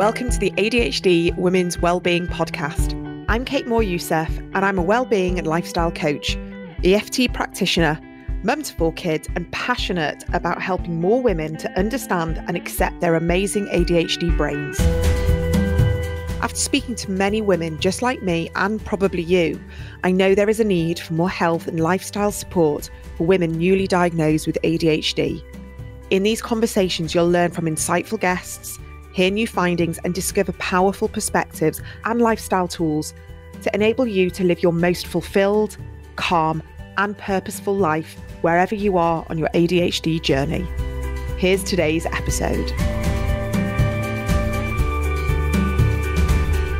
Welcome to the ADHD Women's Wellbeing Podcast. I'm Kate Moore-Youssef and I'm a wellbeing and lifestyle coach, EFT practitioner, mum to 4 kids and passionate about helping more women to understand and accept their amazing ADHD brains. After speaking to many women just like me and probably you, I know there is a need for more health and lifestyle support for women newly diagnosed with ADHD. In these conversations, you'll learn from insightful guests, hear new findings and discover powerful perspectives and lifestyle tools to enable you to live your most fulfilled, calm and purposeful life wherever you are on your ADHD journey. Here's today's episode.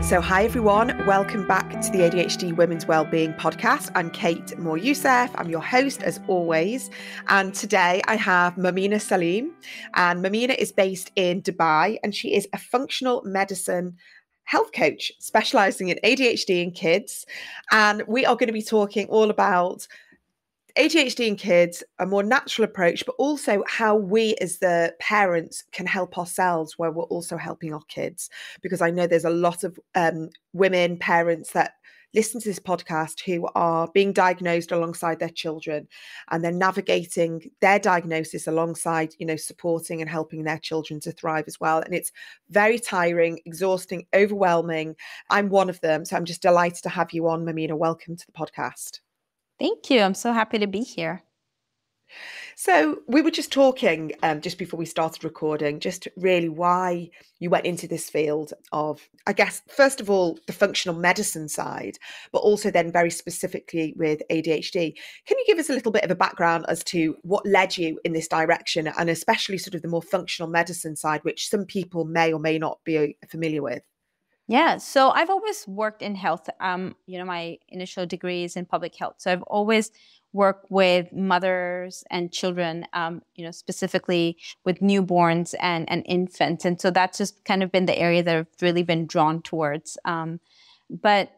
So hi everyone, welcome back to the ADHD Women's Wellbeing Podcast. I'm Kate Moore-Youssef, I'm your host as always. And today I have Momina Salim. And Momina is based in Dubai and she is a functional medicine health coach specialising in ADHD in kids. And we are going to be talking all about ADHD in kids, a more natural approach, but also how we as the parents can help ourselves where we're also helping our kids. Because I know there's a lot of women, parents that listen to this podcast who are being diagnosed alongside their children and they're navigating their diagnosis alongside, supporting and helping their children to thrive as well. And it's very tiring, exhausting, overwhelming. I'm one of them. So I'm just delighted to have you on, Momina. Welcome to the podcast. Thank you. I'm so happy to be here. So we were just talking just before we started recording, just really why you went into this field of, I guess, first of all, the functional medicine side, but also then very specifically with ADHD. Can you give us a little bit of a background as to what led you in this direction and especially sort of the more functional medicine side, which some people may or may not be familiar with? Yeah, so I've always worked in health. My initial degree is in public health. So I've always worked with mothers and children, specifically with newborns and infants. And so that's just kind of been the area that I've really been drawn towards. But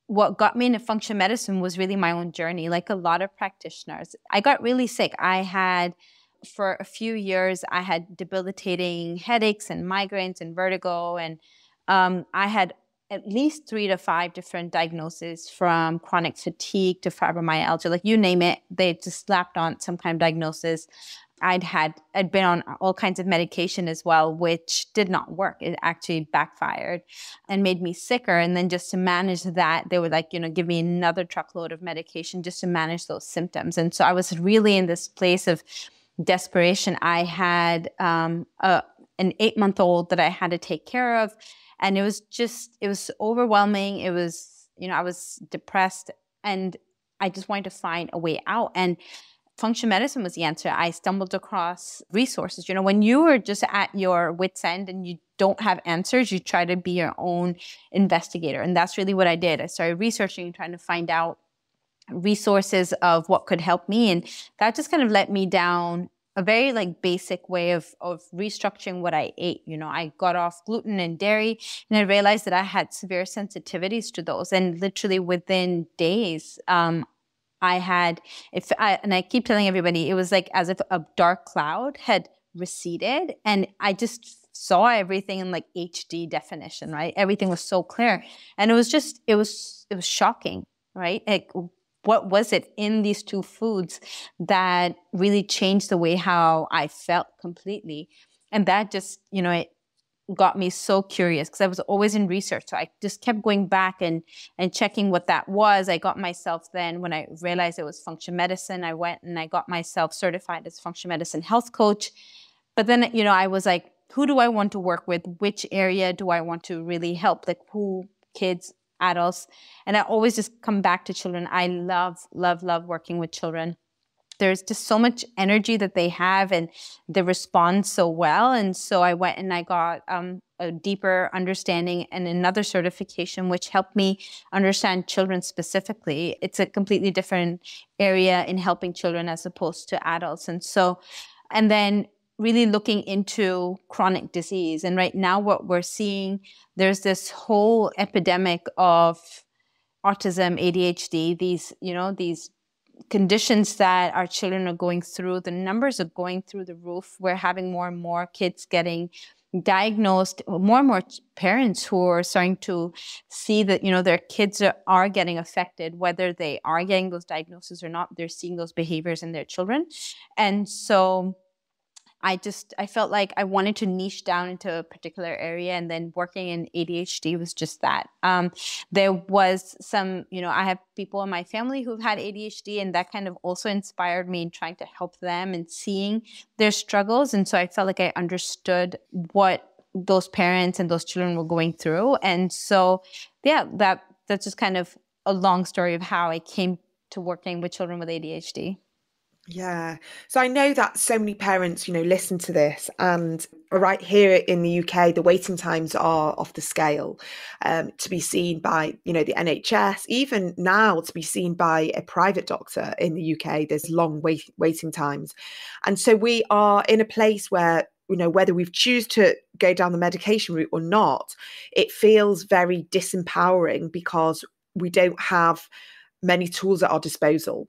what got me into functional medicine was really my own journey. Like a lot of practitioners, I got really sick. For a few years, I had debilitating headaches and migraines and vertigo and I had at least 3 to 5 different diagnoses, from chronic fatigue to fibromyalgia, like you name it, they just slapped on some kind of diagnosis. I'd been on all kinds of medication as well, which did not work. It actually backfired and made me sicker. And then just to manage that, they would give me another truckload of medication just to manage those symptoms. And so I was really in this place of desperation. I had an 8-month-old that I had to take care of. And it was overwhelming. It was, I was depressed and I just wanted to find a way out. And functional medicine was the answer. I stumbled across resources. When you are just at your wit's end and you don't have answers, you try to be your own investigator. And that's really what I did. I started researching and trying to find out resources of what could help me. And that just kind of led me down a very basic way of restructuring what I ate. I got off gluten and dairy and I realized that I had severe sensitivities to those. And literally within days, and I keep telling everybody, it was as if a dark cloud had receded and I just saw everything in HD definition, right? Everything was so clear. And it was shocking, right? What was it in these 2 foods that really changed the way how I felt completely? And that just, it got me so curious because I was always in research. So I just kept going back and checking what that was. I got myself then, when I realized it was functional medicine, I went and I got myself certified as functional medicine health coach. But then, I was like, who do I want to work with? Which area do I want to really help? Who, kids, adults. And I always just come back to children. I love, love, love working with children. There's just so much energy that they have and they respond so well. And so I went and I got a deeper understanding and another certification, which helped me understand children specifically. It's a completely different area in helping children as opposed to adults. And then really looking into chronic disease. And right now what we're seeing, there's this whole epidemic of autism, ADHD, these conditions that our children are going through. The numbers are going through the roof. We're having more and more kids getting diagnosed more and more parents who are starting to see that, their kids are getting affected, whether they are getting those diagnoses or not, they're seeing those behaviors in their children. And so I felt like I wanted to niche down into a particular area, and then working in ADHD was just that. There was some, I have people in my family who've had ADHD, and that kind of also inspired me in trying to help them and seeing their struggles. And so I felt like I understood what those parents and those children were going through. And so, yeah, that's just kind of a long story of how I came to working with children with ADHD. Yeah. So I know that so many parents, listen to this, and right here in the UK, the waiting times are off the scale, to be seen by, the NHS, even now to be seen by a private doctor in the UK, there's long waiting times. And so we are in a place where, whether we choose to go down the medication route or not, it feels very disempowering because we don't have many tools at our disposal.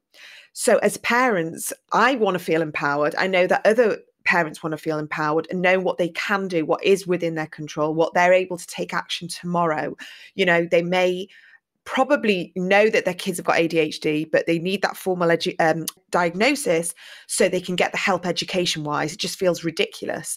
So as parents, I want to feel empowered. I know that other parents want to feel empowered and know what they can do, what is within their control, what they're able to take action tomorrow. They may probably know that their kids have got ADHD, but they need that formal diagnosis so they can get the help education-wise. It just feels ridiculous.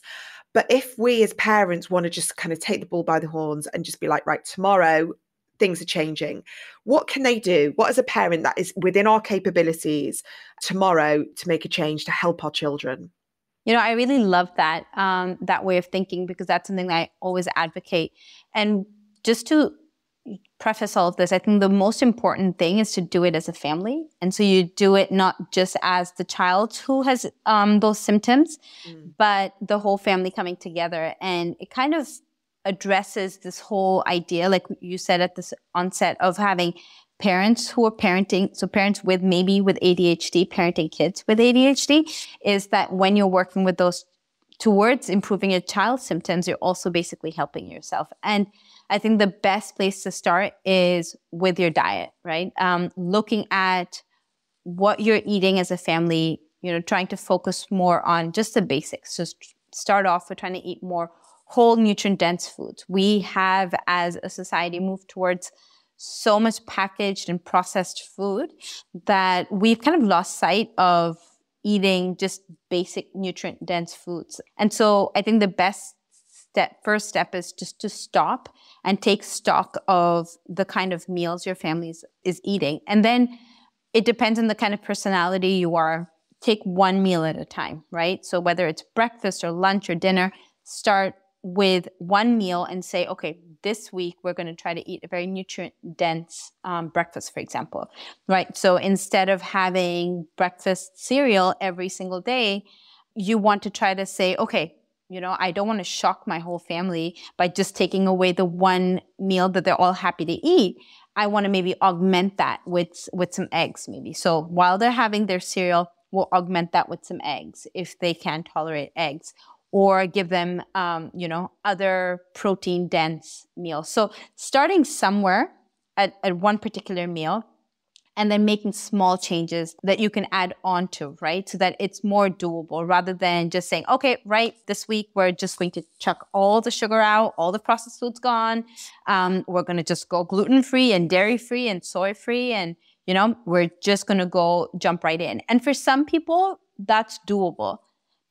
But if we as parents want to just kind of take the bull by the horns and just be like, right, tomorrow, things are changing. What can they do? What as a parent that is within our capabilities tomorrow to make a change to help our children? I really love that, that way of thinking, because that's something that I always advocate. And just to preface all of this, I think the most important thing is to do it as a family. And so you do it not just as the child who has those symptoms, but the whole family coming together. And it kind of addresses this whole idea, like you said at the onset, of having parents who are parenting, so parents with ADHD, parenting kids with ADHD, is that when you're working with those towards improving your child's symptoms, you're also basically helping yourself. And I think the best place to start is with your diet, right? Looking at what you're eating as a family, trying to focus more on just the basics. Just start off with trying to eat more whole, nutrient-dense foods. We have, as a society, moved towards so much packaged and processed food that we've kind of lost sight of eating just basic nutrient-dense foods. And so I think the first step is just to stop and take stock of the kind of meals your family is eating. And then it depends on the kind of personality you are. Take one meal at a time, right? So whether it's breakfast or lunch or dinner, start with one meal and say, okay, this week we're going to try to eat a very nutrient-dense breakfast, for example, right? So instead of having breakfast cereal every single day, you want to try to say, okay, I don't want to shock my whole family by just taking away the one meal that they're all happy to eat. I want to maybe augment that with some eggs, maybe. So while they're having their cereal, we'll augment that with some eggs if they can tolerate eggs, or give them, other protein-dense meals. So starting somewhere at one particular meal, and then making small changes that you can add on to, right? So that it's more doable, rather than just saying, okay, right, this week we're just going to chuck all the sugar out, all the processed foods gone. We're going to just go gluten-free and dairy-free and soy-free, and, we're just going to jump right in. And for some people, that's doable.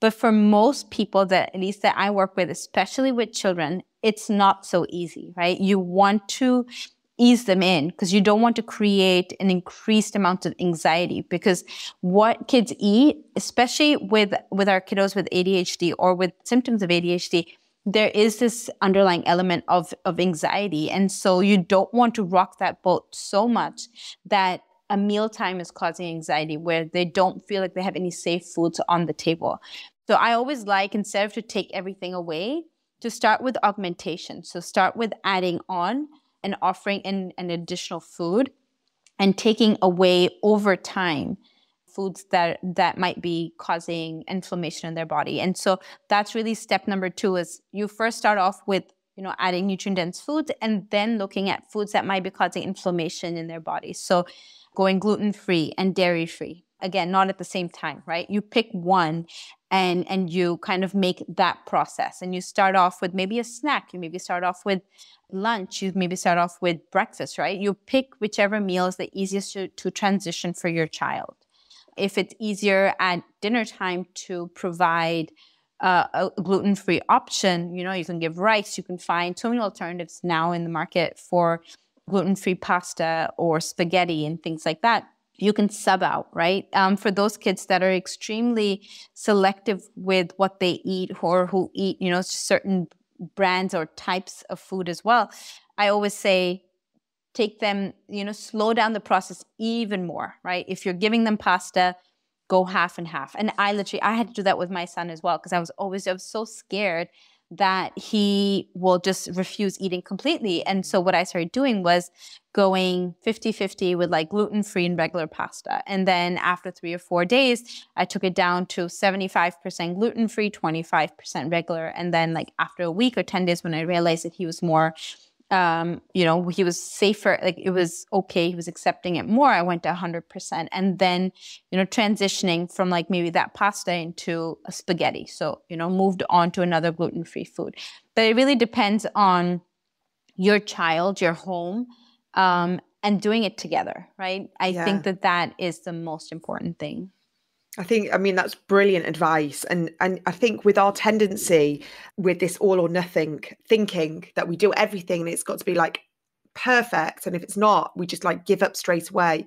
But for most people at least that I work with, especially with children, it's not so easy, right? You want to ease them in because you don't want to create an increased amount of anxiety, because what kids eat, especially with our kiddos with ADHD or with symptoms of ADHD, there is this underlying element of anxiety. And so you don't want to rock that boat so much that a mealtime is causing anxiety where they don't feel like they have any safe foods on the table. So I always like, instead of to take everything away, to start with augmentation. So start with adding on and offering in an additional food, and taking away over time foods that might be causing inflammation in their body. And so that's really step number 2, is you first start off with, adding nutrient-dense foods, and then looking at foods that might be causing inflammation in their body. So going gluten-free and dairy-free. Again, not at the same time, right? You pick one and you kind of make that process. And you start off with maybe a snack. You maybe start off with lunch. You maybe start off with breakfast, right? You pick whichever meal is the easiest to transition for your child. If it's easier at dinner time to provide a gluten-free option, you can give rice. You can find so many alternatives now in the market for gluten-free pasta or spaghetti and things like that. You can sub out, right? For those kids that are extremely selective with what they eat or who eat, certain brands or types of food as well, I always say, take them, slow down the process even more, right? If you're giving them pasta, go half and half. And I had to do that with my son as well, because I was so scared that he will just refuse eating completely. And so what I started doing was going 50-50 with like gluten-free and regular pasta. And then after 3 or 4 days, I took it down to 75% gluten-free, 25% regular. And then like after a week or 10 days, when I realized that he was more he was safer, like it was okay, he was accepting it more, I went to 100%. And then, transitioning from like maybe that pasta into a spaghetti. So, moved on to another gluten-free food. But it really depends on your child, your home, and doing it together, right? I think that is the most important thing. I mean, that's brilliant advice. And I think with our tendency with this all or nothing thinking that we do everything and it's got to be like perfect. And if it's not, we just like give up straight away.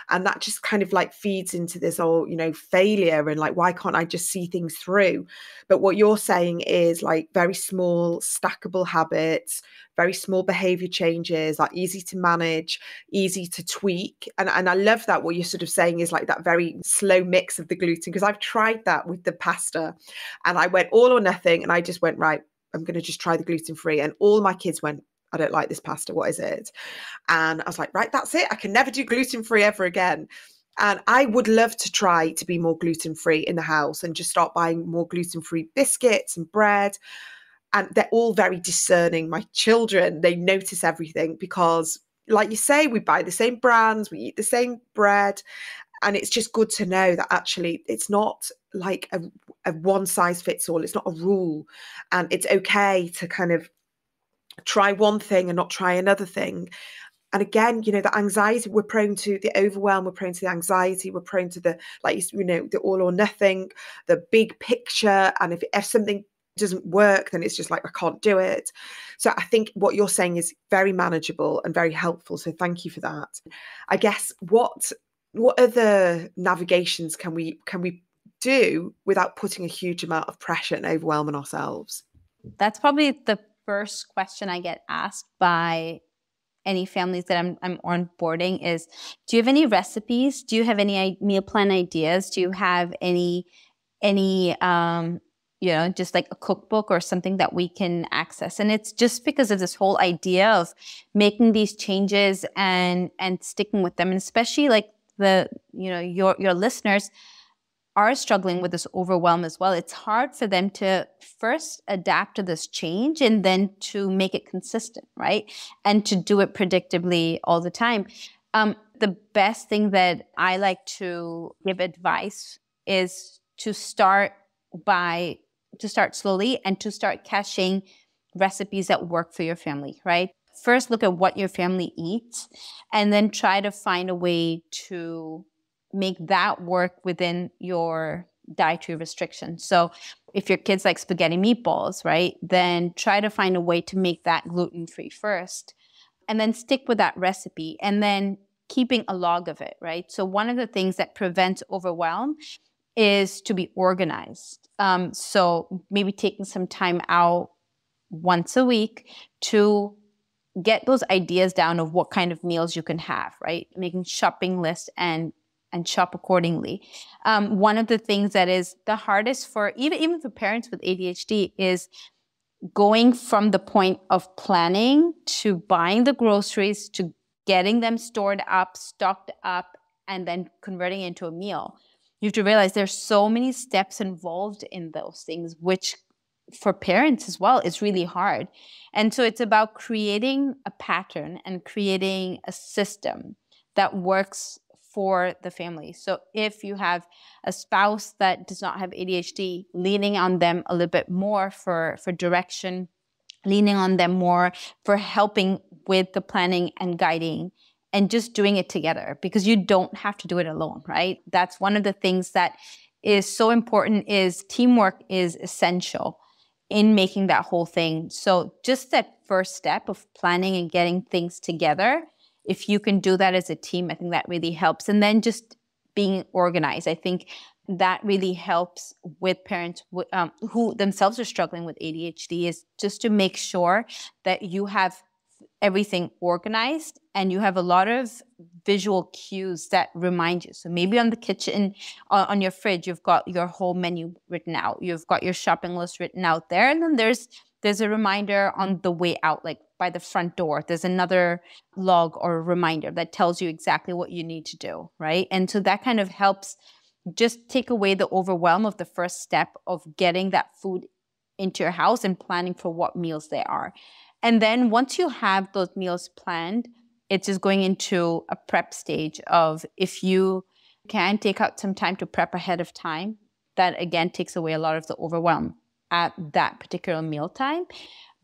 And that just kind of like feeds into this whole, failure and like, why can't I just see things through? But what you're saying is like very small, stackable habits, very small behavior changes, like easy to manage, easy to tweak. And I love that what you're sort of saying is like that very slow mix of the gluten, because I've tried that with the pasta and I went all or nothing. And I just went, right, I'm going to just try the gluten-free. And all my kids went, I don't like this pasta. What is it? And I was like, right, that's it. I can never do gluten-free ever again. And I would love to try to be more gluten-free in the house and just start buying more gluten-free biscuits and bread. And they're all very discerning. My children, they notice everything because, like you say, we buy the same brands, we eat the same bread. And it's just good to know that actually it's not like a one size fits all. It's not a rule. And it's okay to kind of try one thing and not try another thing. And again, the anxiety, we're prone to the overwhelm, we're prone to the anxiety, we're prone to the, like, the all or nothing, the big picture. And if something doesn't work, then it's just like, I can't do it. So I think what you're saying is very manageable and very helpful. So thank you for that. I guess what other navigations can we do without putting a huge amount of pressure and overwhelming ourselves? That's probably the first question I get asked by any families that I'm onboarding is, do you have any recipes? Do you have any meal plan ideas? Do you have any just like a cookbook or something that we can access? And it's just because of this whole idea of making these changes and sticking with them. And especially like your listeners are struggling with this overwhelm as well. It's hard for them to first adapt to this change and then to make it consistent, right? And to do it predictably all the time. The best thing that I like to give advice is to start slowly and to start caching recipes that work for your family, right? First, look at what your family eats and then try to find a way to make that work within your dietary restrictions. So if your kids like spaghetti meatballs, right, then try to find a way to make that gluten-free first and then stick with that recipe and then keeping a log of it, right? So one of the things that prevents overwhelm is to be organized. So maybe taking some time out once a week to get those ideas down of what kind of meals you can have, right? Making shopping lists and shop accordingly. One of the things that is the hardest for even for parents with ADHD is going from the point of planning to buying the groceries to getting them stored up, stocked up, and then converting it into a meal. You have to realize there's so many steps involved in those things, which for parents as well is really hard. And so it's about creating a pattern and creating a system that works for the family. So if you have a spouse that does not have ADHD, leaning on them a little bit more for direction, leaning on them more for helping with the planning and guiding, and just doing it together, because you don't have to do it alone, right? That's one of the things that is so important, is teamwork is essential in making that whole thing. So just that first step of planning and getting things together, if you can do that as a team, I think that really helps. And then just being organized, I think that really helps with parents who themselves are struggling with ADHD, is just to make sure that you have everything organized and you have a lot of visual cues that remind you. So maybe on the kitchen, on your fridge, you've got your whole menu written out. You've got your shopping list written out there. And then there's a reminder on the way out, like by the front door. There's another log or a reminder that tells you exactly what you need to do, right? And so that kind of helps just take away the overwhelm of the first step of getting that food into your house and planning for what meals they are. And then once you have those meals planned, it's just going into a prep stage of, if you can take out some time to prep ahead of time, that again takes away a lot of the overwhelm at that particular meal time.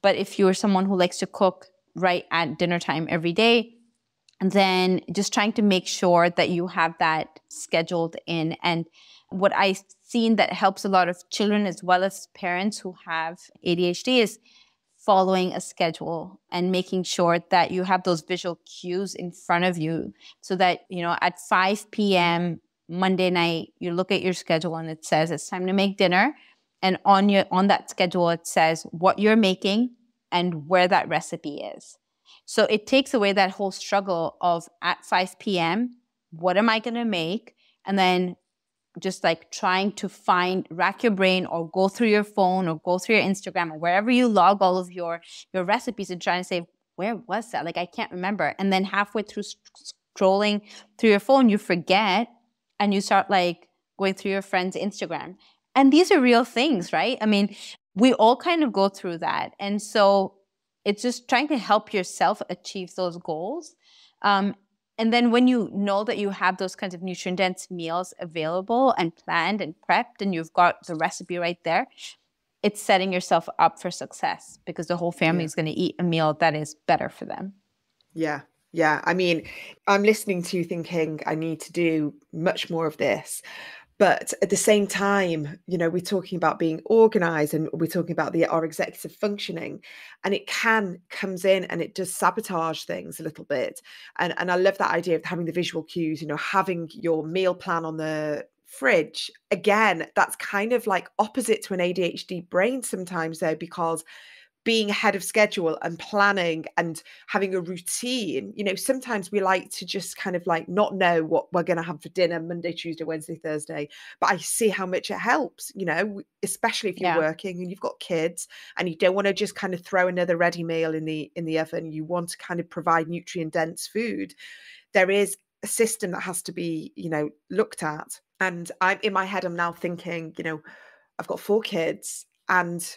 But if you're someone who likes to cook right at dinner time every day, then just trying to make sure that you have that scheduled in. And what I've seen that helps a lot of children as well as parents who have ADHD is following a schedule and making sure that you have those visual cues in front of you, so that, at 5 p.m. Monday night, you look at your schedule and it says it's time to make dinner. And on that schedule, it says what you're making and where that recipe is. So it takes away that whole struggle of, at 5 p.m., what am I going to make? And then just like trying to rack your brain or go through your phone or go through your Instagram or wherever you log all of your recipes, and trying to say, where was that? Like, I can't remember. And then halfway through scrolling through your phone, you forget, and you start like going through your friend's Instagram. And these are real things, right? I mean, we all kind of go through that. And so it's just trying to help yourself achieve those goals. And then when you know that you have those kinds of nutrient-dense meals available and planned and prepped, and you've got the recipe right there, it's setting yourself up for success, because the whole family is going to eat a meal that is better for them. Yeah. Yeah. I mean, I'm listening to you thinking I need to do much more of this. But at the same time, we're talking about being organized, and we're talking about our executive functioning, and it comes in and it does sabotage things a little bit. And I love that idea of having the visual cues, having your meal plan on the fridge. Again, that's kind of like opposite to an ADHD brain sometimes, though, because being ahead of schedule and planning and having a routine, sometimes we like to just kind of like not know what we're going to have for dinner Monday, Tuesday, Wednesday, Thursday. But I see how much it helps, especially if you're working and you've got kids and you don't want to just kind of throw another ready meal in the oven. You want to kind of provide nutrient dense food. There is a system that has to be, looked at. And I'm in my head, I'm now thinking, I've got 4 kids, and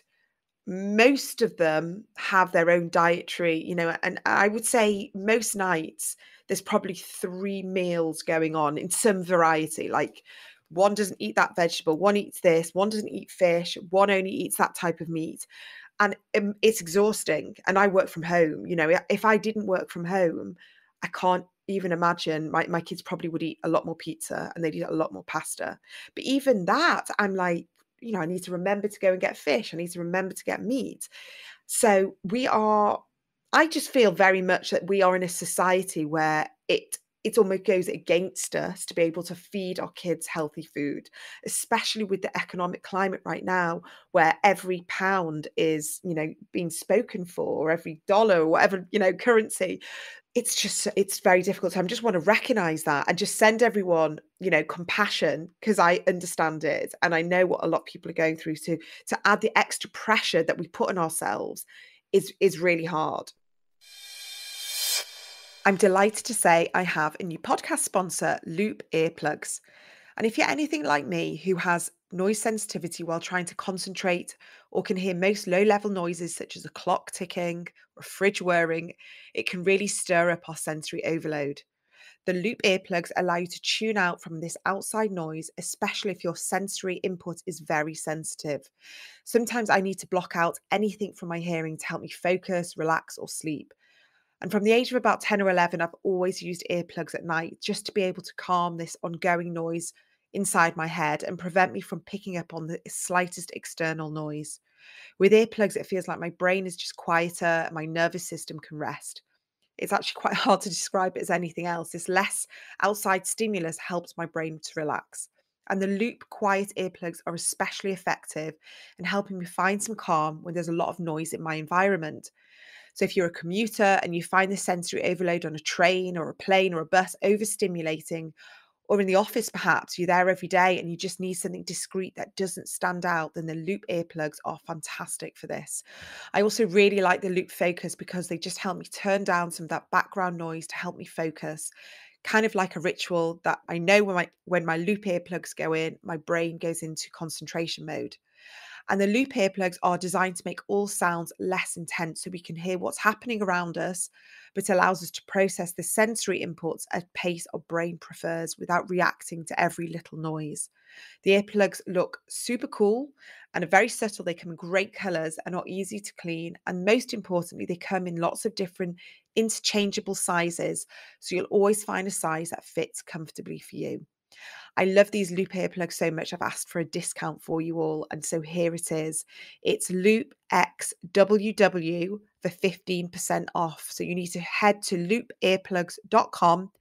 most of them have their own dietary, and I would say most nights there's probably 3 meals going on in some variety. Like, one doesn't eat that vegetable, one eats this, one doesn't eat fish, one only eats that type of meat. And it's exhausting. And I work from home. If I didn't work from home, I can't even imagine. My kids probably would eat a lot more pizza and they'd eat a lot more pasta. But even that, I'm like, I need to remember to go and get fish. I need to remember to get meat. So I just feel very much that we are in a society where it almost goes against us to be able to feed our kids healthy food, especially with the economic climate right now, where every pound is, being spoken for, or every dollar or whatever, currency. It's very difficult. So I just want to recognize that and just send everyone, compassion, because I understand it. And I know what a lot of people are going through. So to add the extra pressure that we put on ourselves is really hard. I'm delighted to say I have a new podcast sponsor, Loop Earplugs. And if you're anything like me, who has noise sensitivity while trying to concentrate, or can hear most low-level noises such as a clock ticking or a fridge whirring, it can really stir up our sensory overload. The loop earplugs allow you to tune out from this outside noise, especially if your sensory input is very sensitive. Sometimes I need to block out anything from my hearing to help me focus, relax, or sleep. And from the age of about 10 or 11, I've always used earplugs at night just to be able to calm this ongoing noise inside my head and prevent me from picking up on the slightest external noise. With earplugs, it feels like my brain is just quieter and my nervous system can rest. It's actually quite hard to describe it as anything else. This less outside stimulus helps my brain to relax. And the loop quiet earplugs are especially effective in helping me find some calm when there's a lot of noise in my environment. So if you're a commuter and you find the sensory overload on a train or a plane or a bus overstimulating, or in the office, perhaps you're there every day and you just need something discreet that doesn't stand out, then the loop earplugs are fantastic for this. I also really like the loop focus because they just help me turn down some of that background noise to help me focus. Kind of like a ritual that I know when my loop earplugs go in, my brain goes into concentration mode. And the loop earplugs are designed to make all sounds less intense so we can hear what's happening around us, but allows us to process the sensory inputs at a pace our brain prefers without reacting to every little noise. The earplugs look super cool and are very subtle. They come in great colours and are easy to clean. And most importantly, they come in lots of different interchangeable sizes. So you'll always find a size that fits comfortably for you. I love these loop earplugs so much. I've asked for a discount for you all. And so here it is. It's Loop XWW for 15% off. So you need to head to loopearplugs.com,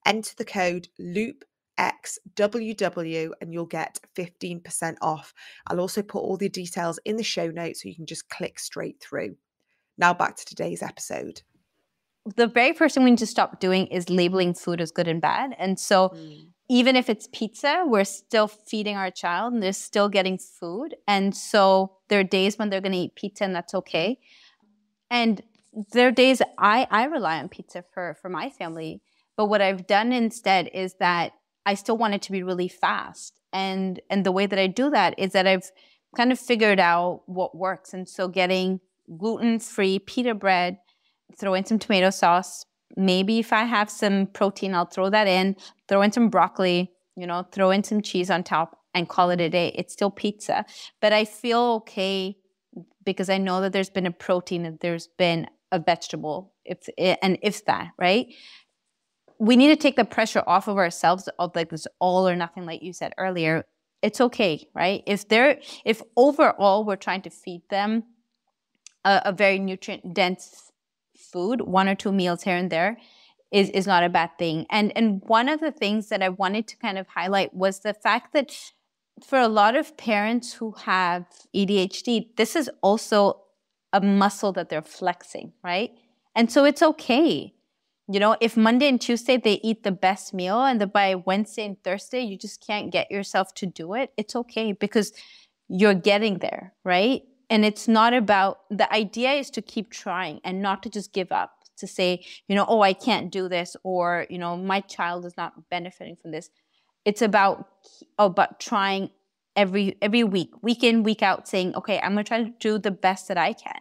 enter the code LoopXWW, and you'll get 15% off. I'll also put all the details in the show notes so you can just click straight through. Now back to today's episode. The very first thing we need to stop doing is labeling food as good and bad. And so even if it's pizza, we're still feeding our child and they're still getting food. And so there are days when they're going to eat pizza and that's okay. And there are days I rely on pizza for my family. But what I've done instead is that I still want it to be really fast. And the way that I do that is that I've kind of figured out what works. And so getting gluten-free pita bread, throw in some tomato sauce. Maybe if I have some protein, I'll throw that in, throw in some broccoli, throw in some cheese on top and call it a day. It's still pizza. But I feel okay because I know that there's been a protein and there's been a vegetable, if that, right? We need to take the pressure off of ourselves of like this all or nothing, like you said earlier. It's okay, right? If overall we're trying to feed them a very nutrient dense food, 1 or 2 meals here and there is not a bad thing. And one of the things that I wanted to kind of highlight was the fact that for a lot of parents who have ADHD, this is also a muscle that they're flexing, right? And so it's okay. If Monday and Tuesday they eat the best meal and by Wednesday and Thursday you just can't get yourself to do it, it's okay because you're getting there, right? And it's not about, the idea is to keep trying and not to just give up, to say, oh, I can't do this, or, my child is not benefiting from this. It's about trying every week in, week out, saying, okay, I'm going to try to do the best that I can.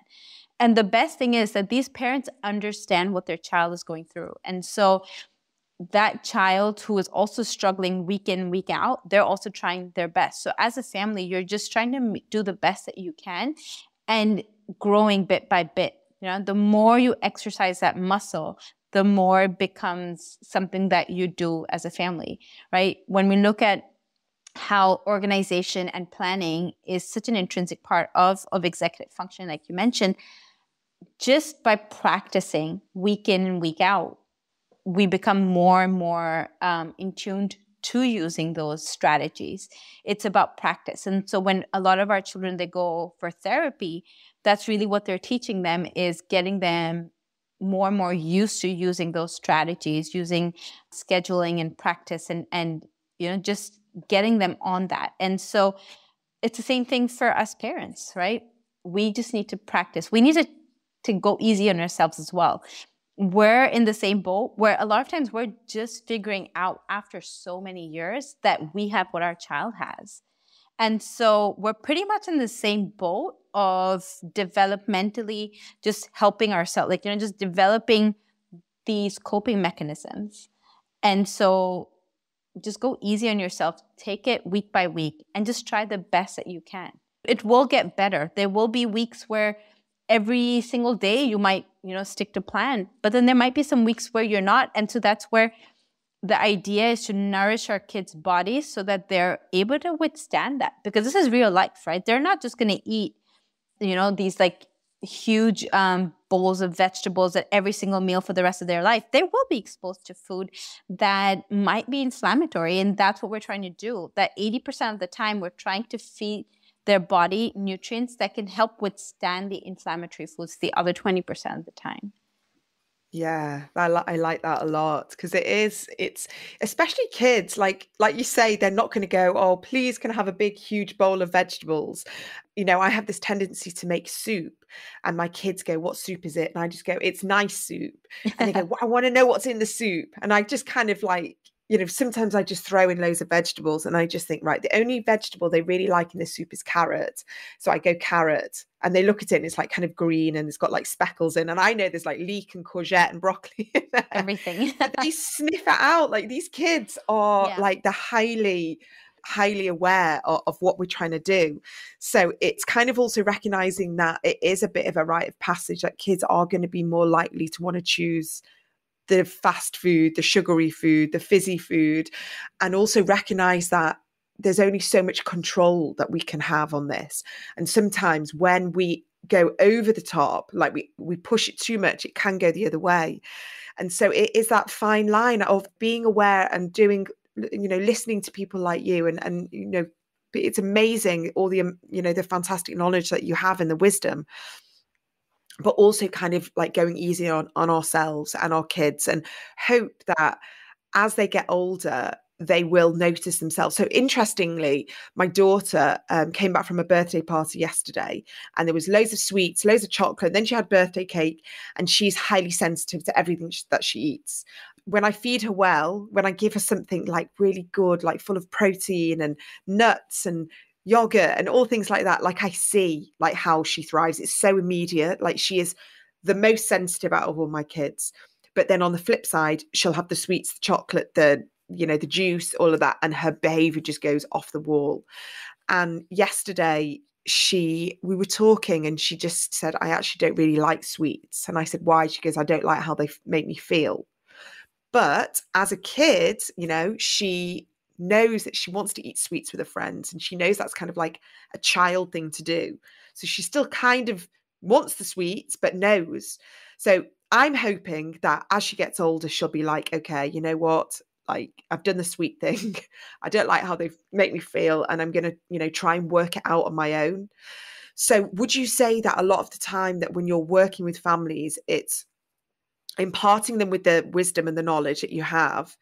And the best thing is that these parents understand what their child is going through. And so that child who is also struggling week in, week out, they're also trying their best. So as a family, you're just trying to do the best that you can and growing bit by bit. The more you exercise that muscle, the more it becomes something that you do as a family, right? When we look at how organization and planning is such an intrinsic part of executive function, like you mentioned, just by practicing week in and week out, we become more and more in tune to using those strategies. It's about practice. And so when a lot of our children, they go for therapy, that's really what they're teaching them, is getting them more and more used to using those strategies, using scheduling and practice and just getting them on that. And so it's the same thing for us parents, right? We just need to practice. We need to go easy on ourselves as well. We're in the same boat where a lot of times we're just figuring out after so many years that we have what our child has. And so we're pretty much in the same boat of developmentally just helping ourselves, just developing these coping mechanisms. And so just go easy on yourself. Take it week by week and just try the best that you can. It will get better. There will be weeks where every single day you might, stick to plan, but then there might be some weeks where you're not. And so that's where the idea is to nourish our kids' bodies so that they're able to withstand that, because this is real life, right? They're not just going to eat, these like huge bowls of vegetables at every single meal for the rest of their life. They will be exposed to food that might be inflammatory. And that's what we're trying to do. That 80% of the time we're trying to feed their body nutrients that can help withstand the inflammatory foods the other 20% of the time. Yeah, I like that a lot, because it's especially kids, like you say, they're not going to go, oh, please can I have a big, huge bowl of vegetables? I have this tendency to make soup, and my kids go, what soup is it? And I just go, it's nice soup. And they go, well, I want to know what's in the soup. And I just kind of like, sometimes I just throw in loads of vegetables, and I just think, right, the only vegetable they really like in this soup is carrot. So I go carrot, and they look at it and it's like kind of green and it's got like speckles in. And I know there's like leek and courgette and broccoli in there. Everything. But they sniff it out. Like, these kids are like the highly aware of what we're trying to do. So it's kind of also recognizing that it is a bit of a rite of passage, that kids are going to be more likely to want to choose the fast food, the sugary food, the fizzy food, and also recognize that there's only so much control that we can have on this. And sometimes when we go over the top, like we push it too much, it can go the other way. And so it is that fine line of being aware and doing, listening to people like you, and it's amazing all the, the fantastic knowledge that you have and the wisdom, but also kind of like going easy on ourselves and our kids, and hope that as they get older, they will notice themselves. So interestingly, my daughter came back from a birthday party yesterday, and there was loads of sweets, loads of chocolate. Then she had birthday cake, and she's highly sensitive to everything that she eats. When I feed her well, when I give her something like really good, like full of protein and nuts and yogurt and all things like that, like I see like how she thrives. It's so immediate. Like, she is the most sensitive out of all my kids. But then on the flip side, she'll have the sweets, the chocolate, the juice, all of that, and her behavior just goes off the wall. And yesterday we were talking, and she just said, I actually don't really like sweets. And I said, why? She goes, I don't like how they make me feel. But as a kid, she knows that she wants to eat sweets with her friends, and she knows that's kind of like a child thing to do. So she still kind of wants the sweets, but knows. So I'm hoping that as she gets older, she'll be like, okay, you know what? Like, I've done the sweet thing. I don't like how they make me feel, and I'm going to, try and work it out on my own. So would you say that a lot of the time that when you're working with families, it's imparting them with the wisdom and the knowledge that you have,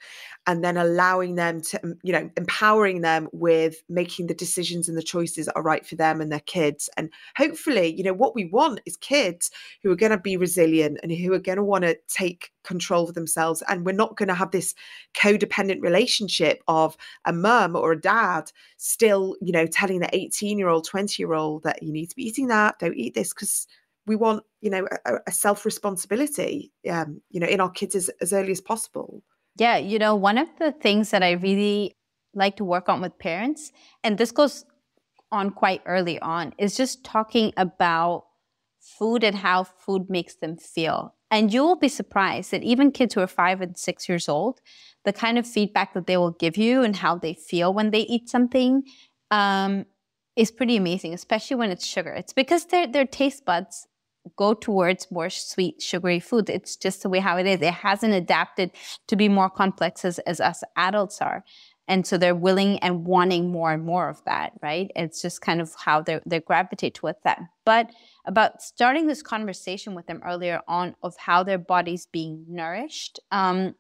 and then allowing them to, empowering them with making the decisions and the choices that are right for them and their kids? And hopefully, what we want is kids who are going to be resilient and who are going to want to take control of themselves. And we're not going to have this codependent relationship of a mum or a dad still, telling the 18-year-old, 20-year-old that you need to be eating that, don't eat this, because we want, a self-responsibility, in our kids as early as possible. Yeah, one of the things that I really like to work on with parents, and this goes on quite early on, is just talking about food and how food makes them feel. And you will be surprised that even kids who are 5 and 6 years old, the kind of feedback that they will give you and how they feel when they eat something is pretty amazing, especially when it's sugar. It's because their taste buds go towards more sweet, sugary foods. It's just the way how it is. It hasn't adapted to be more complex as us adults are. And so they're willing and wanting more and more of that, right? It's just kind of how they gravitate towards that. But about starting this conversation with them earlier on of how their body's being nourished, and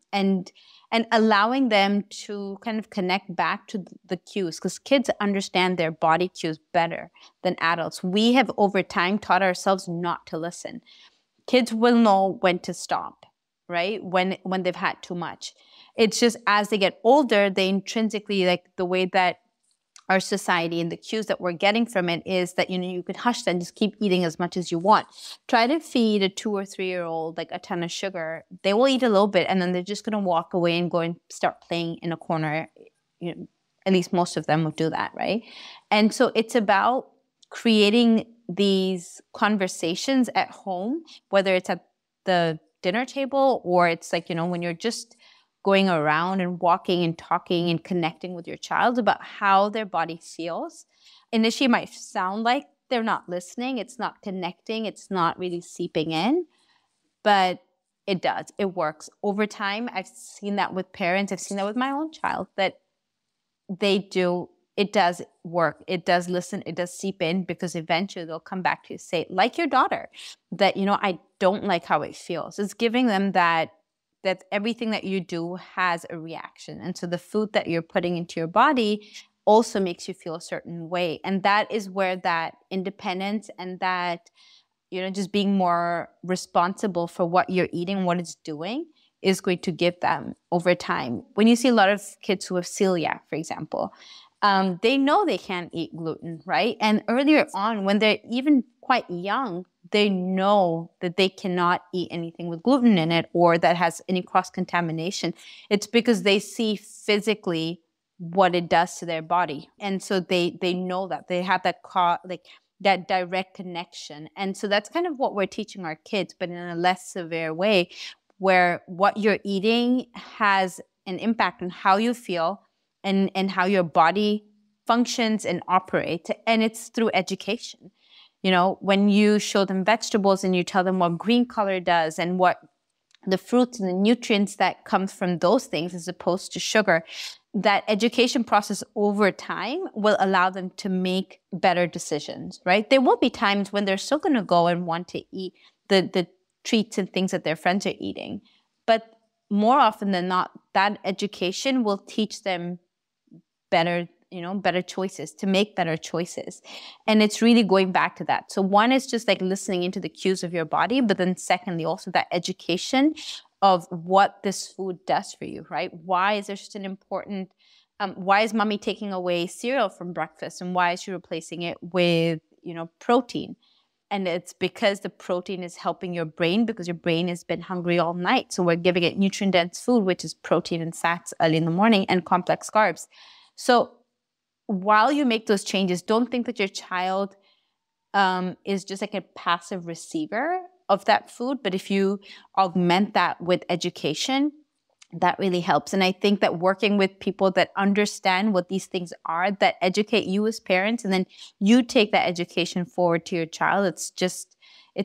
allowing them to kind of connect back to the cues, because kids understand their body cues better than adults. We have over time taught ourselves not to listen. Kids will know when to stop, right? When they've had too much. It's just as they get older, they intrinsically, like the way that our society and the cues that we're getting from it is that, you could hush that and just keep eating as much as you want. Try to feed a 2 or 3-year-old like a ton of sugar. They will eat a little bit and then they're just going to walk away and go and start playing in a corner. At least most of them would do that, right? And so it's about creating these conversations at home, whether it's at the dinner table or it's like, when you're just going around and walking and talking and connecting with your child about how their body feels. Initially, it might sound like they're not listening, it's not connecting, it's not really seeping in, but it does. It works. Over time, I've seen that with parents. I've seen that with my own child, that it does work. It does listen. It does seep in, because eventually they'll come back to you, say, like your daughter, that, I don't like how it feels. It's giving them that everything that you do has a reaction. And so the food that you're putting into your body also makes you feel a certain way. And that is where that independence and that, just being more responsible for what you're eating, what it's doing, is going to give them over time. When you see a lot of kids who have celiac, for example, they know they can't eat gluten, right? And earlier on, when they're even quite young, they know that they cannot eat anything with gluten in it or that has any cross-contamination. It's because they see physically what it does to their body. And so they know that. They have that direct connection. And so that's kind of what we're teaching our kids, but in a less severe way, where what you're eating has an impact on how you feel and how your body functions and operates. And it's through education. When you show them vegetables and you tell them what green color does and what the fruits and the nutrients that come from those things as opposed to sugar, that education process over time will allow them to make better decisions, right? There will be times when they're still going to go and want to eat the treats and things that their friends are eating. But more often than not, that education will teach them better choices, to make better choices. And it's really going back to that. So one is just like listening into the cues of your body, but then secondly, also that education of what this food does for you, right? Why is there such an important, why is mommy taking away cereal from breakfast and why is she replacing it with, protein? And it's because the protein is helping your brain, because your brain has been hungry all night. So we're giving it nutrient-dense food, which is protein and fats early in the morning and complex carbs. So while you make those changes, don't think that your child is just like a passive receiver of that food. But if you augment that with education, that really helps. And I think that working with people that understand what these things are, that educate you as parents, and then you take that education forward to your child, it's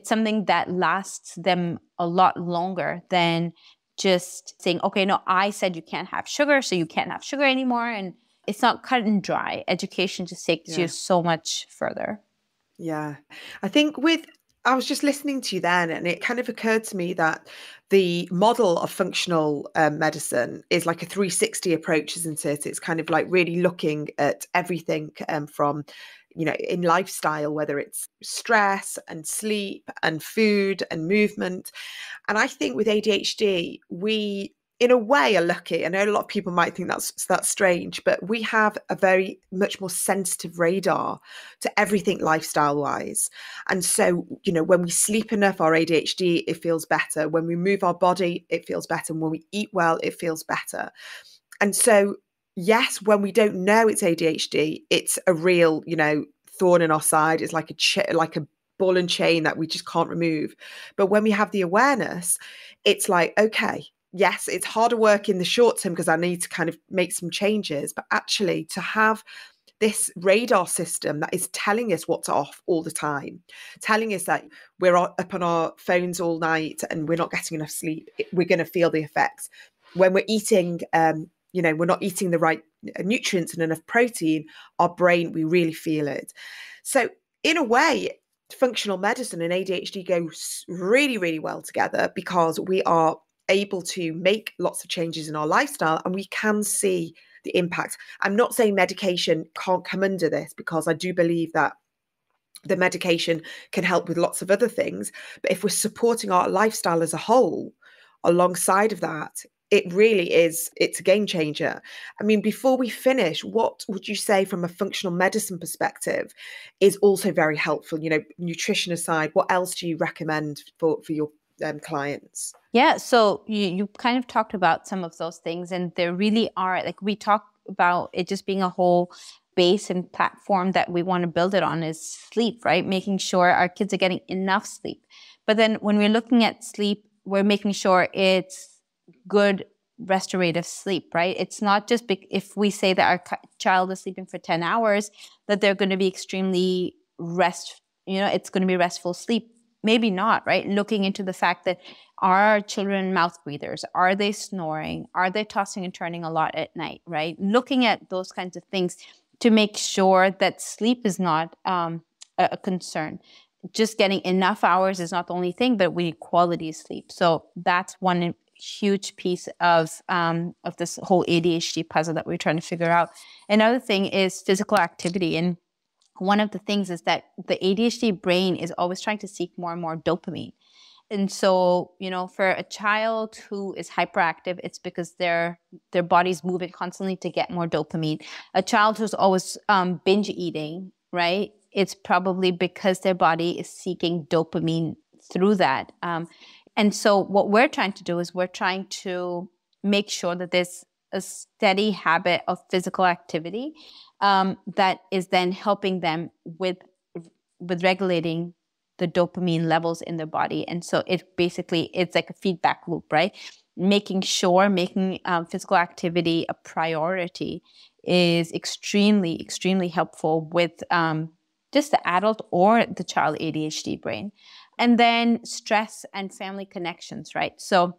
something that lasts them a lot longer than just saying, okay, no, I said you can't have sugar, so you can't have sugar anymore. And it's not cut and dry. Education just takes you so much further. Yeah. I think I was just listening to you then, and it kind of occurred to me that the model of functional medicine is like a 360 approach, isn't it? It's kind of like really looking at everything from, in lifestyle, whether it's stress and sleep and food and movement. And I think with ADHD, we, in a way, are lucky. I know a lot of people might think that's strange, but we have a very much more sensitive radar to everything lifestyle wise. And so, when we sleep enough, our ADHD, it feels better. When we move our body, it feels better. And when we eat well, it feels better. And so, yes, when we don't know it's ADHD, it's a real, thorn in our side. It's like a ball and chain that we just can't remove. But when we have the awareness, it's like, okay, yes, it's harder work in the short term because I need to kind of make some changes, but actually to have this radar system that is telling us what's off all the time, telling us that we're up on our phones all night and we're not getting enough sleep, we're going to feel the effects. When we're eating, we're not eating the right nutrients and enough protein, our brain, we really feel it. So in a way, functional medicine and ADHD go really, really well together because we are able to make lots of changes in our lifestyle and we can see the impact. I'm not saying medication can't come under this, because I do believe that the medication can help with lots of other things. But if we're supporting our lifestyle as a whole alongside of that, it really is, it's a game changer. I mean, before we finish, what would you say from a functional medicine perspective is also very helpful? You know, nutrition aside, what else do you recommend for your clients? Yeah, so you kind of talked about some of those things, and there really are, like we talked about it just being a whole base and platform that we want to build it on is sleep, right? Making sure our kids are getting enough sleep. But then when we're looking at sleep, we're making sure it's good restorative sleep, right? It's not just if we say that our child is sleeping for 10 hours, that they're going to be extremely it's going to be restful sleep. Maybe not, right? Looking into the fact that are children mouth breathers? Are they snoring? Are they tossing and turning a lot at night, right? Looking at those kinds of things to make sure that sleep is not a concern. Just getting enough hours is not the only thing, but we need quality sleep. So that's one huge piece of this whole ADHD puzzle that we're trying to figure out. Another thing is physical activity. And one of the things is that the ADHD brain is always trying to seek more and more dopamine. And so, for a child who is hyperactive, it's because their body's moving constantly to get more dopamine. A child who's always binge eating, right? It's probably because their body is seeking dopamine through that. And so what we're trying to do is we're trying to make sure that there's a steady habit of physical activity that is then helping them with regulating the dopamine levels in their body. And so it's like a feedback loop, right? Making physical activity a priority is extremely, extremely helpful with just the adult or the child ADHD brain. And then stress and family connections, right? So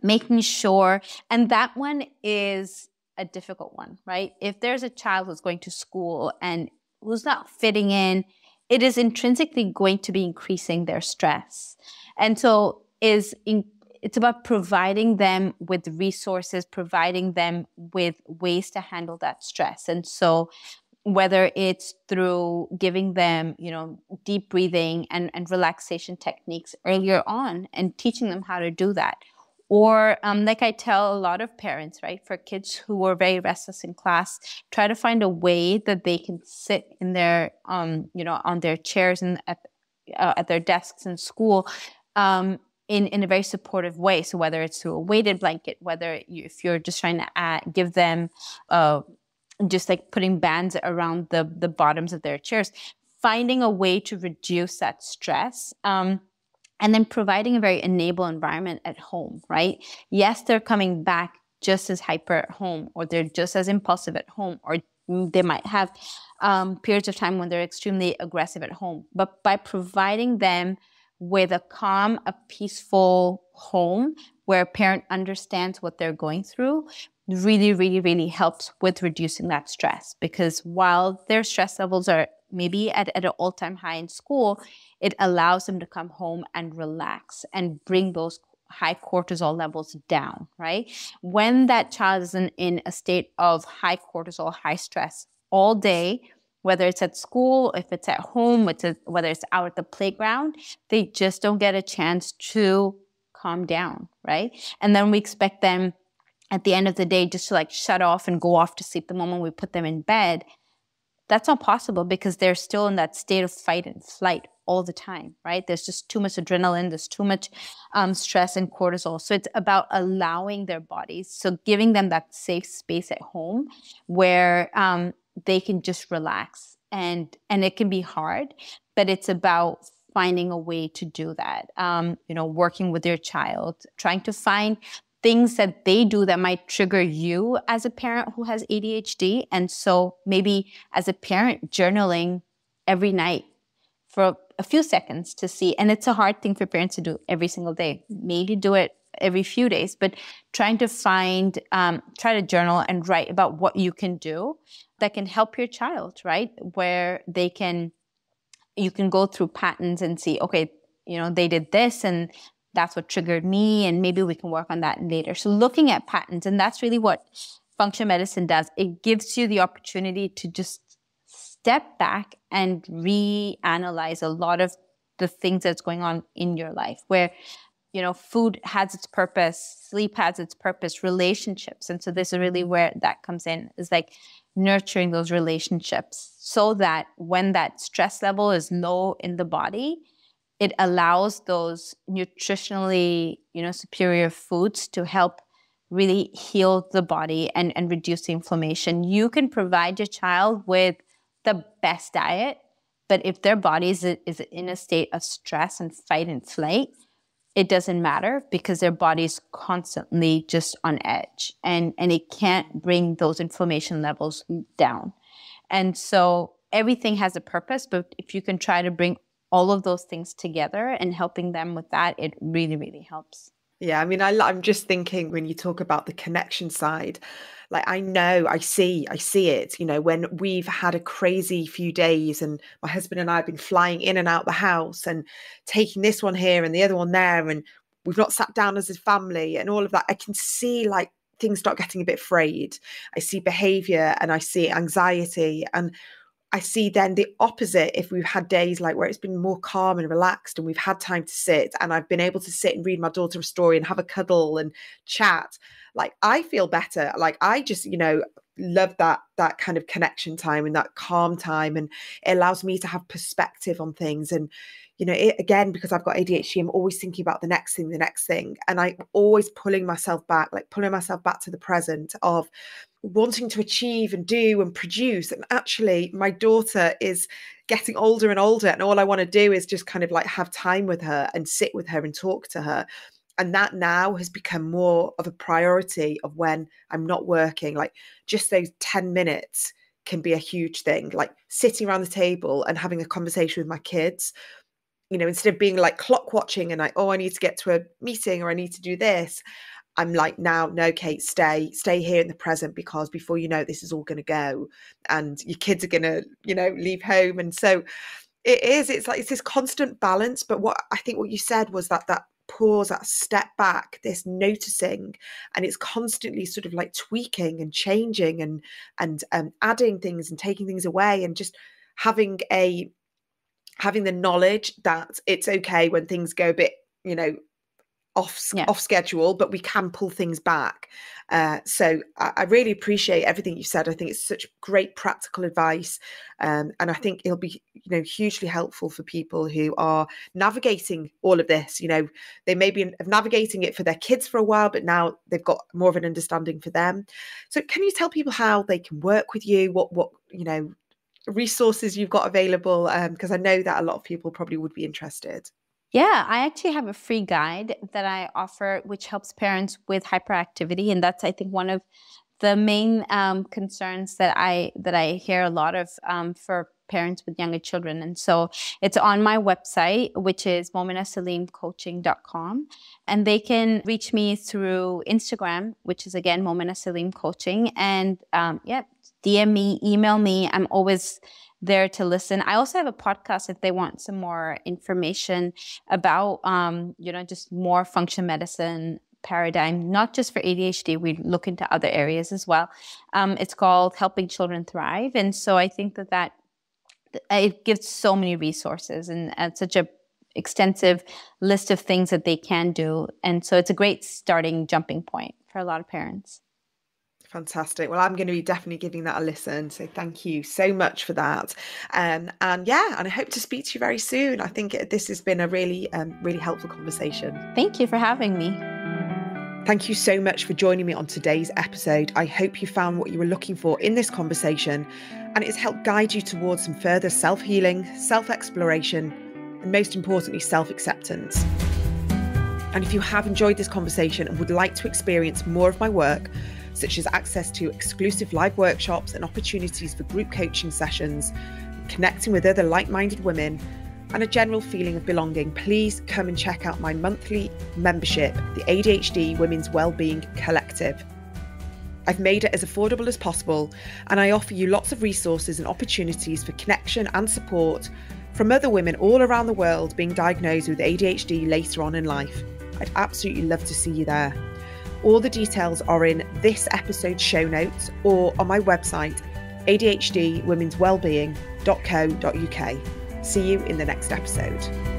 making sure, and that one is a difficult one, right? If there's a child who's going to school and who's not fitting in, it is intrinsically going to be increasing their stress. And so it's about providing them with resources, providing them with ways to handle that stress. And so whether it's through giving them, deep breathing and relaxation techniques earlier on and teaching them how to do that. Or like I tell a lot of parents, right, for kids who are very restless in class, try to find a way that they can sit in their, on their chairs and at their desks in school in a very supportive way. So whether it's through a weighted blanket, if you're just trying to give them just like putting bands around the bottoms of their chairs, finding a way to reduce that stress. And then providing a very enable environment at home, right? Yes, they're coming back just as hyper at home, or they're just as impulsive at home, or they might have periods of time when they're extremely aggressive at home. But by providing them with a calm, a peaceful home where a parent understands what they're going through, really, really, really helps with reducing that stress. Because while their stress levels are maybe at an all-time high in school, it allows them to come home and relax and bring those high cortisol levels down, right? When that child is in a state of high cortisol, high stress all day, whether it's at school, if it's at home, whether it's out at the playground, they just don't get a chance to calm down, right? And then we expect them at the end of the day just to like shut off and go off to sleep the moment we put them in bed. That's not possible because they're still in that state of fight and flight all the time, right? There's just too much adrenaline, there's too much stress and cortisol. So it's about allowing their bodies, so giving them that safe space at home where they can just relax. And it can be hard, but it's about finding a way to do that. Working with your child, trying to find things that they do that might trigger you as a parent who has ADHD. And so maybe as a parent, journaling every night for a few seconds to see, and it's a hard thing for parents to do every single day. Maybe do it every few days, but trying to try to journal and write about what you can do that can help your child, right? Where you can go through patterns and see, okay, they did this and that's what triggered me, and maybe we can work on that later. So looking at patterns, and that's really what functional medicine does. It gives you the opportunity to just step back and reanalyze a lot of the things that's going on in your life, where food has its purpose, sleep has its purpose, relationships. And so this is really where that comes in, is like nurturing those relationships so that when that stress level is low in the body, it allows those nutritionally, superior foods to help really heal the body and reduce the inflammation. You can provide your child with the best diet, but if their body is in a state of stress and fight and flight, it doesn't matter because their body's constantly just on edge and it can't bring those inflammation levels down. And so everything has a purpose, but if you can try to bring all of those things together and helping them with that, it really, really helps. Yeah, I mean, I'm just thinking when you talk about the connection side, like I know, I see it, when we've had a crazy few days and my husband and I have been flying in and out the house and taking this one here and the other one there, and we've not sat down as a family and all of that, I can see like things start getting a bit frayed. I see behavior and I see anxiety, and I see then the opposite if we've had days like where it's been more calm and relaxed and we've had time to sit and I've been able to sit and read my daughter a story and have a cuddle and chat. Like I feel better. Like I just, love that kind of connection time and that calm time, and it allows me to have perspective on things. And again, because I've got ADHD, I'm always thinking about the next thing. And I'm always pulling myself back to the present of wanting to achieve and do and produce. And actually, my daughter is getting older and older. And all I want to do is just kind of like have time with her and sit with her and talk to her. And that now has become more of a priority of when I'm not working. Like just those 10 minutes can be a huge thing, like sitting around the table and having a conversation with my kids. Instead of being like clock watching and like, oh, I need to get to a meeting or I need to do this. I'm like, now, no, Kate, stay here in the present, because before you know it, this is all going to go and your kids are going to, leave home. And so it's like, it's this constant balance. But what I think what you said was that pause, that step back, this noticing, and it's constantly sort of like tweaking and changing and adding things and taking things away, and just having the knowledge that it's okay when things go a bit, off schedule, but we can pull things back. So I really appreciate everything you said. I think it's such great practical advice. And I think it'll be, hugely helpful for people who are navigating all of this. They may be navigating it for their kids for a while, but now they've got more of an understanding for them. So can you tell people how they can work with you? What resources you've got available? Because I know that a lot of people probably would be interested. Yeah, I actually have a free guide that I offer, which helps parents with hyperactivity. And that's, I think, one of the main concerns that I hear a lot of for parents with younger children. And so it's on my website, which is mominasalimcoaching.com. And they can reach me through Instagram, which is, again, Momina Salim Coaching. And DM me, email me. I'm always there to listen. I also have a podcast if they want some more information about, just more functional medicine paradigm, not just for ADHD. We look into other areas as well. It's called Helping Children Thrive. And so I think that it gives so many resources and such a extensive list of things that they can do. And so it's a great jumping point for a lot of parents. Fantastic. Well, I'm going to be definitely giving that a listen. So thank you so much for that. And I hope to speak to you very soon. I think this has been a really, really helpful conversation. Thank you for having me. Thank you so much for joining me on today's episode. I hope you found what you were looking for in this conversation, and it's helped guide you towards some further self-healing, self-exploration, and most importantly, self-acceptance. And if you have enjoyed this conversation and would like to experience more of my work, such as access to exclusive live workshops and opportunities for group coaching sessions, connecting with other like-minded women, and a general feeling of belonging, please come and check out my monthly membership, the ADHD Women's Wellbeing Collective. I've made it as affordable as possible, and I offer you lots of resources and opportunities for connection and support from other women all around the world being diagnosed with ADHD later on in life. I'd absolutely love to see you there. All the details are in this episode's show notes or on my website, adhdwomenswellbeing.co.uk. See you in the next episode.